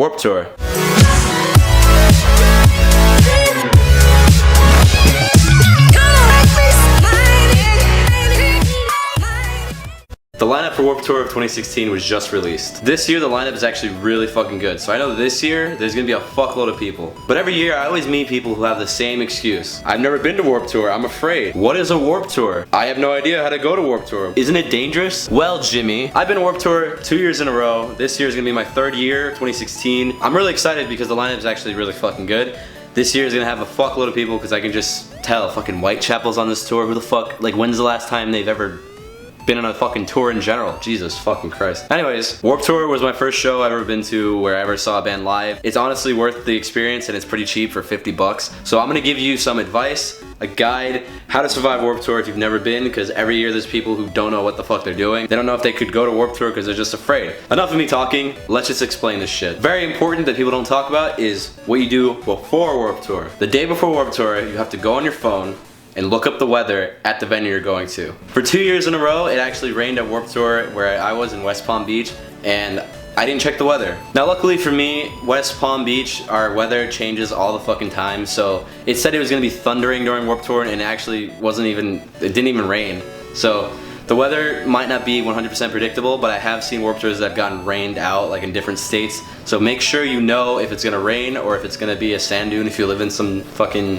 Warped Tour. The lineup for Warped Tour of 2016 was just released. This year the lineup is actually really fucking good, so I know this year there's gonna be a fuckload of people. But every year I always meet people who have the same excuse. I've never been to Warped Tour, I'm afraid. What is a Warped Tour? I have no idea how to go to Warped Tour. Isn't it dangerous? Well, Jimmy, I've been to Warped Tour 2 years in a row. This year is gonna be my 3rd year, 2016. I'm really excited because the lineup is actually really fucking good. This year is gonna have a fuckload of people because I can just tell fucking Whitechapel's on this tour. Who the fuck, like, when's the last time they've ever been on a fucking tour in general? Jesus fucking Christ. Anyways, Warped Tour was my first show I've ever been to where I ever saw a band live. It's honestly worth the experience and it's pretty cheap for 50 bucks. So I'm gonna give you some advice, a guide, how to survive Warped Tour if you've never been, because every year there's people who don't know what the fuck they're doing. They don't know if they could go to Warped Tour because they're just afraid. Enough of me talking, let's just explain this shit. Very important that people don't talk about is what you do before Warped Tour. The day before Warped Tour, you have to go on your phone and look up the weather at the venue you're going to. For 2 years in a row, it actually rained at Warped Tour where I was in West Palm Beach, and I didn't check the weather. Now luckily for me, West Palm Beach, our weather changes all the fucking time, so it said it was gonna be thundering during Warped Tour and it actually it didn't even rain. So the weather might not be 100% predictable, but I have seen Warped Tours that have gotten rained out, like in different states. So make sure you know if it's gonna rain or if it's gonna be a sand dune if you live in some fucking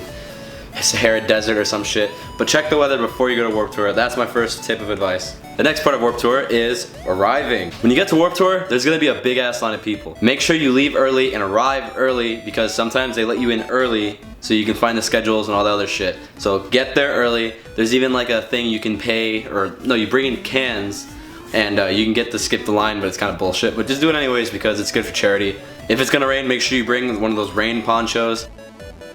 Sahara Desert or some shit. But check the weather before you go to Warped Tour. That's my first tip of advice. The next part of Warped Tour is arriving. When you get to Warped Tour, there's gonna be a big ass line of people. Make sure you leave early and arrive early because sometimes they let you in early so you can find the schedules and all the other shit. So get there early. There's even like a thing you can pay, or no, you bring in cans and you can get to skip the line, but it's kind of bullshit. But just do it anyways because it's good for charity. If it's gonna rain, make sure you bring one of those rain ponchos.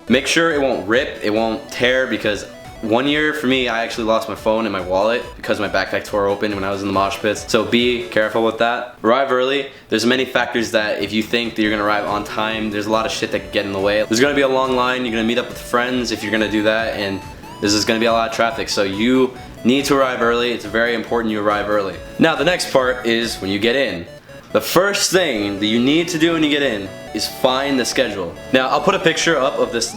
Make sure it won't rip, it won't tear, because one year for me, I actually lost my phone and my wallet because my backpack tore open when I was in the mosh pits. So be careful with that. Arrive early. There's many factors that if you think that you're gonna arrive on time, there's a lot of shit that can get in the way. There's gonna be a long line, you're gonna meet up with friends if you're gonna do that, and this is gonna be a lot of traffic. So you need to arrive early. It's very important you arrive early. Now the next part is when you get in. The first thing that you need to do when you get in is find the schedule. Now I'll put a picture up of this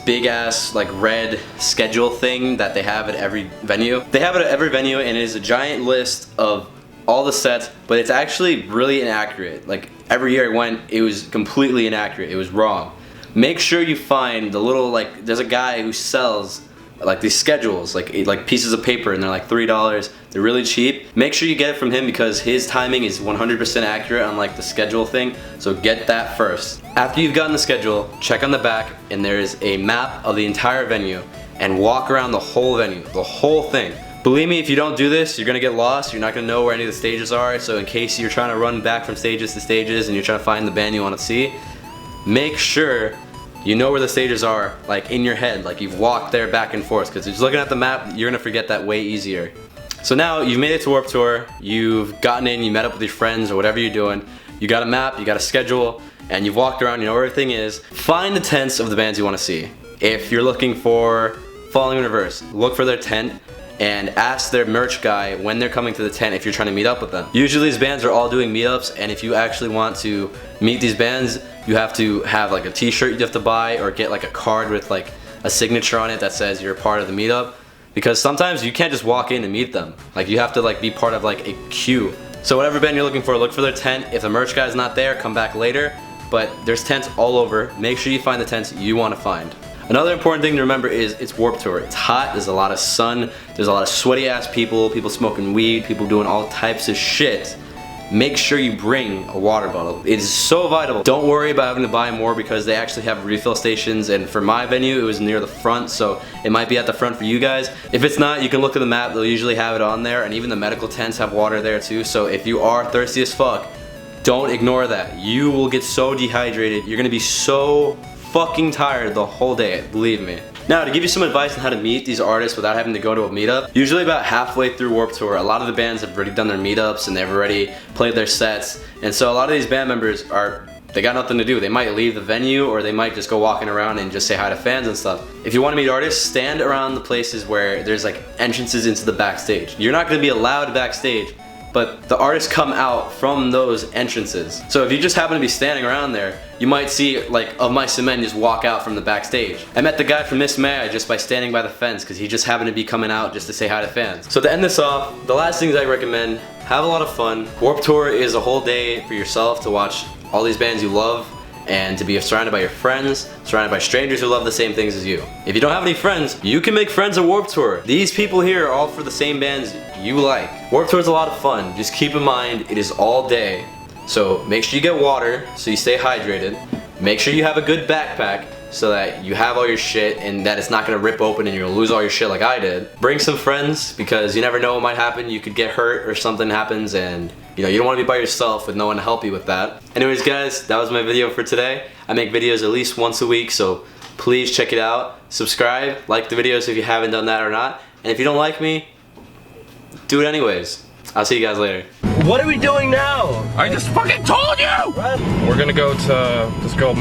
big ass red schedule thing that they have at every venue. They have it at every venue and it is a giant list of all the sets, but it's actually really inaccurate. Like every year I went, it was completely inaccurate. It was wrong. Make sure you find the little there's a guy who sells these schedules, like pieces of paper, and they're like $3. They're really cheap. Make sure you get it from him because his timing is 100% accurate on the schedule thing. So get that first. After you've gotten the schedule, check on the back, and there is a map of the entire venue, and walk around the whole venue, the whole thing. Believe me, if you don't do this, you're gonna get lost. You're not gonna know where any of the stages are. So in case you're trying to run back from stages to stages and you're trying to find the band you want to see, make sure you know where the stages are, in your head, you've walked there back and forth, because just looking at the map, you're gonna forget that way easier. So now you've made it to Warped Tour, you've gotten in, you met up with your friends or whatever you're doing, you got a map, you got a schedule, and you've walked around, you know where everything is. Find the tents of the bands you want to see. If you're looking for Falling in Reverse, look for their tent and ask their merch guy when they're coming to the tent if you're trying to meet up with them. Usually these bands are all doing meetups, and if you actually want to meet these bands, you have to have a t-shirt you have to buy or get a card with a signature on it that says you're a part of the meetup, because sometimes you can't just walk in and meet them. You have to be part of a queue. So whatever band you're looking for, look for their tent. If the merch guy's not there, come back later, but there's tents all over. Make sure you find the tents you want to find. Another important thing to remember is it's Warped Tour. It's hot, there's a lot of sun, there's a lot of sweaty ass people smoking weed, people doing all types of shit. Make sure you bring a water bottle. It is so vital. Don't worry about having to buy more because they actually have refill stations, and for my venue it was near the front, so it might be at the front for you guys. If it's not, you can look at the map, they'll usually have it on there, and even the medical tents have water there too, so if you are thirsty as fuck, don't ignore that. You will get so dehydrated, you're gonna be so fucking tired the whole day, believe me. Now, to give you some advice on how to meet these artists without having to go to a meetup, usually about halfway through Warped Tour, a lot of the bands have already done their meetups and they've already played their sets, and so a lot of these band members they got nothing to do. They might leave the venue or they might just go walking around and just say hi to fans and stuff. If you want to meet artists, stand around the places where there's entrances into the backstage. You're not going to be allowed backstage, but the artists come out from those entrances. So if you just happen to be standing around there, you might see like Of Mice and Men just walk out from the backstage. I met the guy from Miss May just by standing by the fence because he just happened to be coming out just to say hi to fans. So to end this off, the last things I recommend, have a lot of fun. Warped Tour is a whole day for yourself to watch all these bands you love and to be surrounded by your friends, surrounded by strangers who love the same things as you. If you don't have any friends, you can make friends at Warped Tour. These people here are all for the same bands you like. Warped Tour is a lot of fun. Just keep in mind, it is all day. So make sure you get water so you stay hydrated. Make sure you have a good backpack so that you have all your shit and that it's not gonna rip open and you'll lose all your shit like I did. Bring some friends because you never know what might happen. You could get hurt or something happens and you don't want to be by yourself with no one to help you with that. Anyways guys, that was my video for today. I make videos at least once a week, so please check it out. Subscribe, like the videos if you haven't done that or not. And if you don't like me, do it anyways. I'll see you guys later. What are we doing now? I just fucking told you! What? We're gonna go to this girl